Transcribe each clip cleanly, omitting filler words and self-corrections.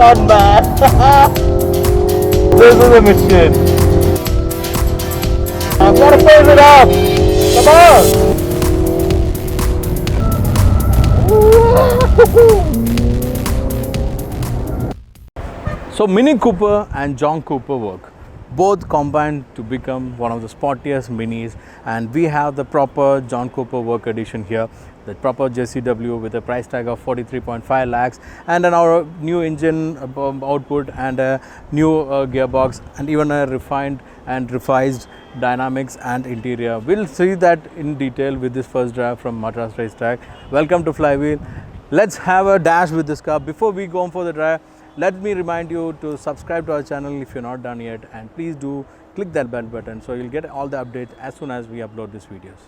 on, man. This is a mission. I've got to pace it up. Come on. So Mini Cooper and John Cooper work. Both combined to become one of the sportiest minis, and we have the proper John Cooper work edition here, the proper JCW with a price tag of 43.5 lakhs and our new engine output and a new gearbox and even a refined and revised dynamics and interior. We'll see that in detail with this first drive from Madras Race Track. Welcome to Flywheel. Let's have a dash with this car. Before we go on for the drive, let me remind you to subscribe to our channel if you're not done yet, and please do click that bell button so you'll get all the updates as soon as we upload these videos.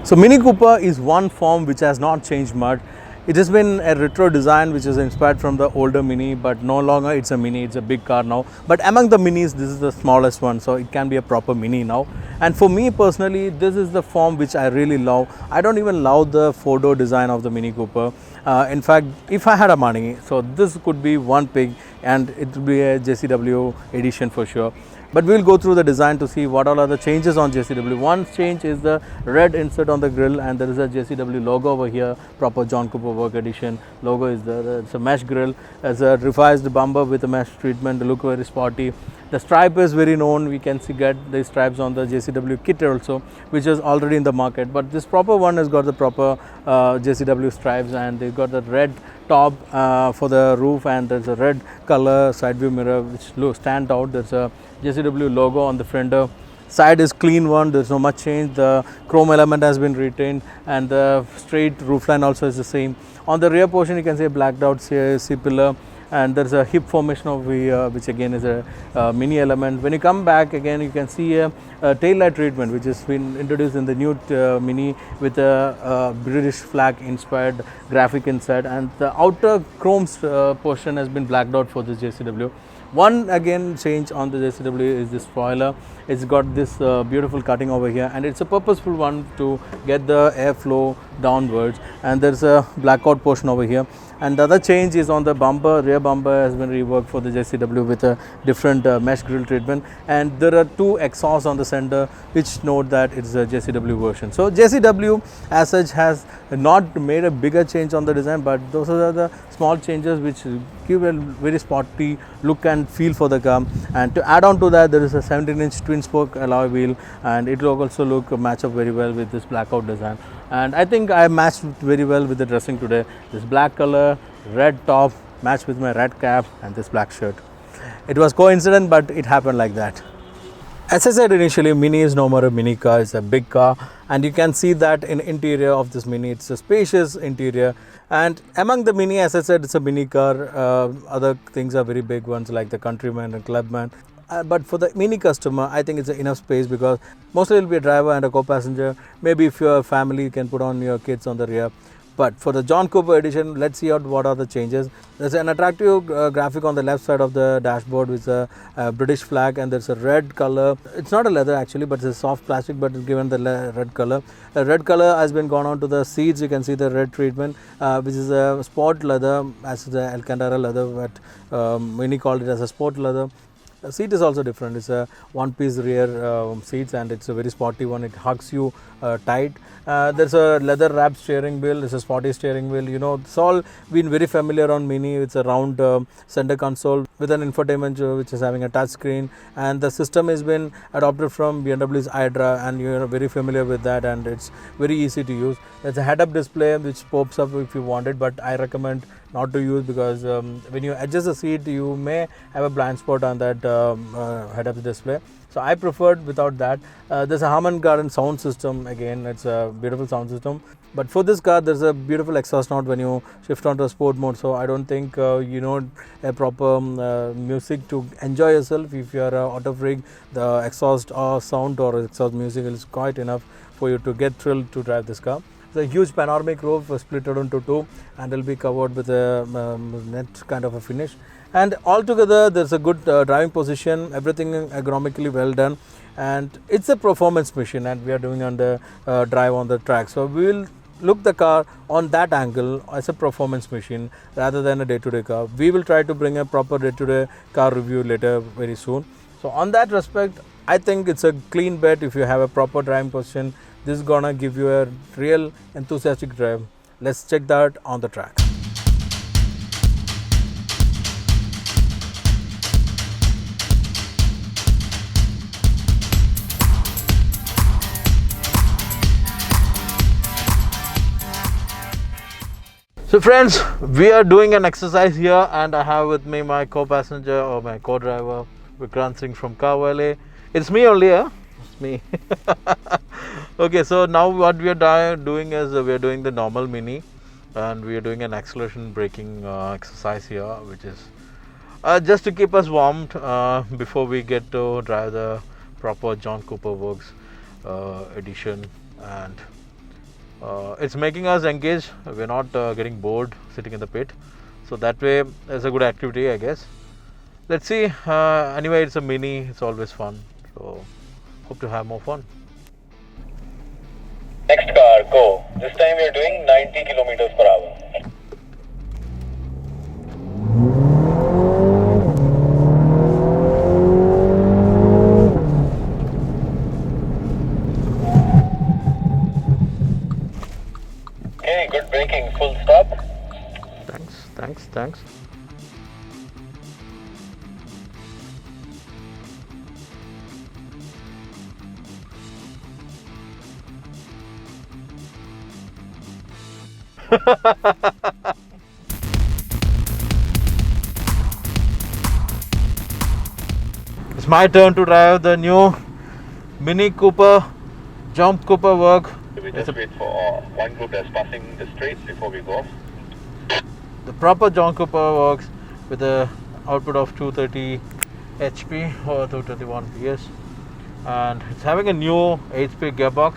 So Mini Cooper is one form which has not changed much. It has been a retro design which is inspired from the older Mini, but no longer it's a Mini, it's a big car now. But among the Minis, this is the smallest one, so it can be a proper Mini now. And for me personally, this is the form which I really love. I don't even love the four-door design of the Mini Cooper. In fact, if I had a money, so this could be one pig and it would be a JCW edition for sure. But we'll go through the design to see what all are the changes on JCW. One change is the red insert on the grille, and there is a JCW logo over here, proper John Cooper work edition. Logo is there. It's a mesh grille. There's a revised bumper with a mesh treatment, look very sporty. The stripe is very known. We can see get the stripes on the JCW kit also, which is already in the market. But this proper one has got the proper JCW stripes, and they've got the red top for the roof, and there's a red color side view mirror which stand out. There's a JCW logo on the fender. Side is clean one, there's no much change. The chrome element has been retained, and the straight roofline also is the same. On the rear portion you can see a blacked out C-pillar, and there's a hip formation over here, which again is a mini element. When you come back again, you can see a tail light treatment which has been introduced in the new Mini with a British flag inspired graphic inside, and the outer chrome portion has been blacked out for this JCW. One again change on the JCW is the spoiler. It's got this beautiful cutting over here, and it's a purposeful one to get the airflow downwards, and there's a blackout portion over here. And the other change is on the bumper. Rear bumper has been reworked for the JCW with a different mesh grille treatment, and there are two exhausts on the center which note that it's a JCW version. So JCW as such has not made a bigger change on the design, but those are the small changes which give a very sporty look and feel for the car. And to add on to that, there is a 17-inch twin spoke alloy wheel, and it will also match up very well with this blackout design. And I think I matched very well with the dressing today. This black color, red top matched with my red cap and this black shirt. It was coincident, but it happened like that. As I said initially, Mini is no more a mini car, it's a big car, and you can see that in interior of this Mini. It's a spacious interior, and among the Mini, as I said, it's a mini car. Other things are very big ones like the Countryman and Clubman. But for the Mini customer, I think it's enough space because mostly it will be a driver and a co-passenger. Maybe if you're a family, you can put on your kids on the rear. But for the John Cooper edition, let's see out what are the changes. There's an attractive graphic on the left side of the dashboard with a British flag, and there's a red color. It's not a leather actually, but it's a soft plastic, but it's given the red color. The red color has been gone on to the seats. You can see the red treatment, which is a sport leather, as the Alcantara leather, but Mini called it as a sport leather. The seat is also different. It's a one-piece rear seats, and it's a very sporty one. It hugs you tight. There's a leather wrapped steering wheel. It's a sporty steering wheel. You know, it's all been very familiar on Mini. It's a round center console with an infotainment which is having a touch screen, and the system has been adopted from BMW's iDrive, and you're very familiar with that, and it's very easy to use. There's a head-up display which pops up if you want it, but I recommend not to use because when you adjust the seat, you may have a blind spot on that head-up display. So I preferred without that. There's a Harman Kardon sound system. Again, it's a beautiful sound system. But for this car, there's a beautiful exhaust note when you shift onto a sport mode. So I don't think you know a proper music to enjoy yourself. If you are an auto freak, the exhaust or sound or exhaust music is quite enough for you to get thrilled to drive this car. It's a huge panoramic roof split into two, and will be covered with a net kind of a finish. And altogether, there's a good driving position. Everything ergonomically well done, and it's a performance machine. And we are doing on the drive on the track. So we will look the car on that angle as a performance machine rather than a day-to-day car. We will try to bring a proper day-to-day car review later very soon. So on that respect, I think it's a clean bet. If you have a proper driving position, this is gonna give you a real enthusiastic drive. Let's check that on the track. So friends, we are doing an exercise here, and I have with me my co-passenger or my co-driver Vikrant Singh from Car Valley. It's me only, huh? It's me. Okay, so now what we are doing is we are doing the normal Mini, and we are doing an acceleration braking exercise here, which is just to keep us warmed before we get to drive the proper John Cooper Works edition. And it's making us engaged. We're not getting bored sitting in the pit, so that way it's a good activity, I guess. Let's see. Anyway, it's a Mini, it's always fun, so hope to have more fun. Next car, go. This time we are doing 90 kilometers per hour. Okay, good braking, full stop. Thanks. It's my turn to drive the new Mini Cooper John Cooper Works. We just wait for one group that's passing the straight before we go off. The proper John Cooper Works with the output of 230 HP or 231 PS, and it's having a new 8-speed gearbox.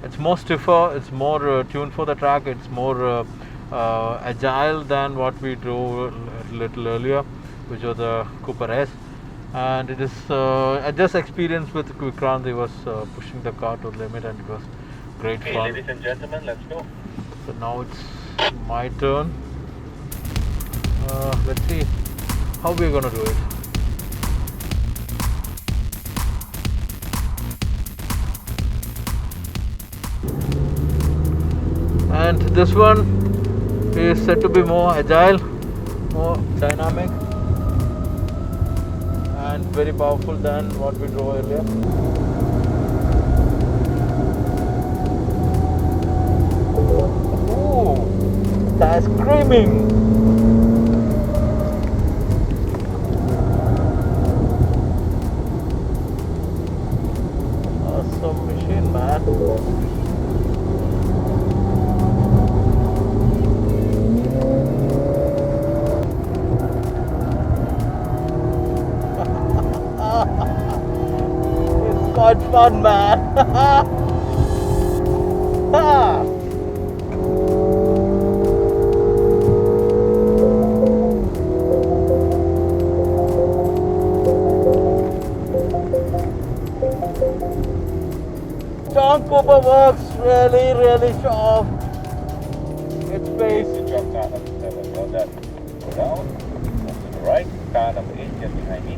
It's more stiffer, it's more tuned for the track, it's more agile than what we drove a little earlier, which was the Cooper S. And it is I just experienced with Vikrant. He was pushing the car to the limit, and it was great fun. Ladies and gentlemen, let's go. So now it's my turn. Let's see how we're gonna do it. And this one is said to be more agile, more dynamic, and very powerful than what we drove earlier. Ooh, that's screaming! Awesome machine, man. Quite fun, man. John Cooper Works really sharp. It's pace. Good job, car number 7. Well done. Go down. Move to the right. Car number 8, get behind me.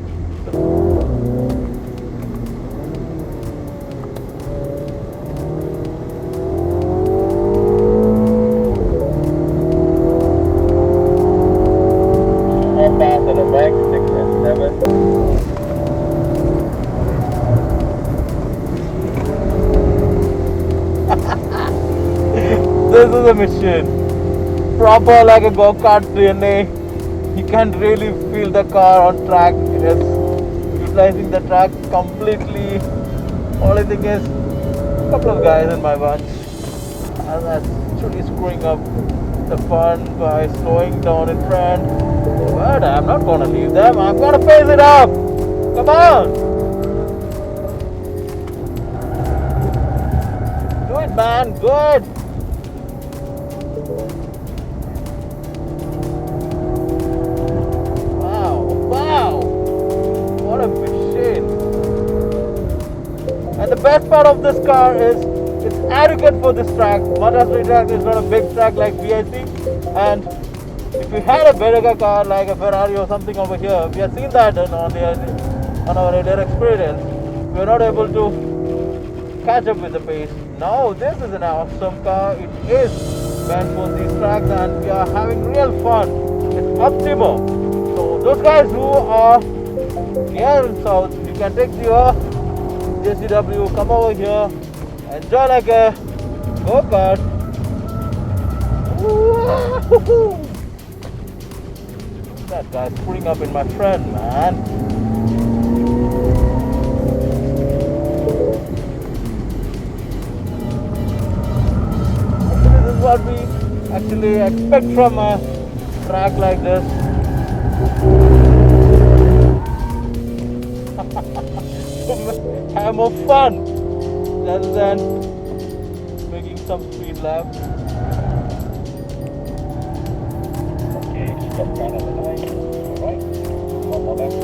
Pass at the back, 6 and 7. This is a machine. Proper like a go-kart DNA. You can really feel the car on track. It is utilizing the track completely. Only thing is, a couple of guys in my bunch, and that's actually screwing up the fun by slowing down in front. But I'm not gonna leave them. I'm gonna pace it up. Come on, do it, man. Good. Wow, what a machine. And the best part of this car is it's adequate for this track. Madras Race Track is not a big track like VIC, and if we had a better car like a Ferrari or something over here, we have seen that on our earlier experience, we were not able to catch up with the pace. Now this is an awesome car. It is meant for these tracks, and we are having real fun. It's optimum. So those guys who are here in South, you can take your JCW, come over here, enjoy like a go-kart. That guy's putting up in my friend, man. Actually, this is what we actually expect from a track like this. Have more fun rather than making some speed laps. Okay, stop down on the line. Right. One more left.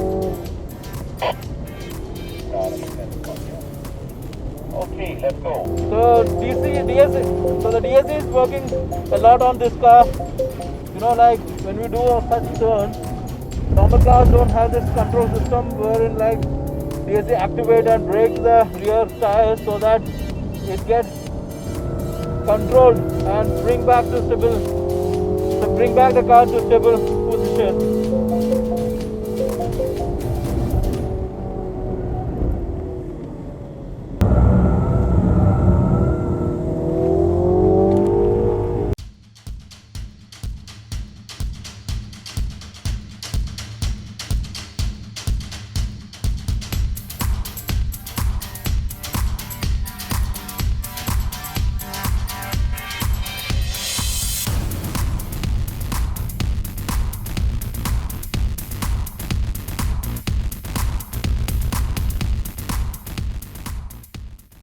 Okay, let's go. So the DSC is working a lot on this car. You know, like when we do such turns, normal cars don't have this control system wherein like DSC activate and brake the rear tires so that it gets controlled and bring back the car to stable position.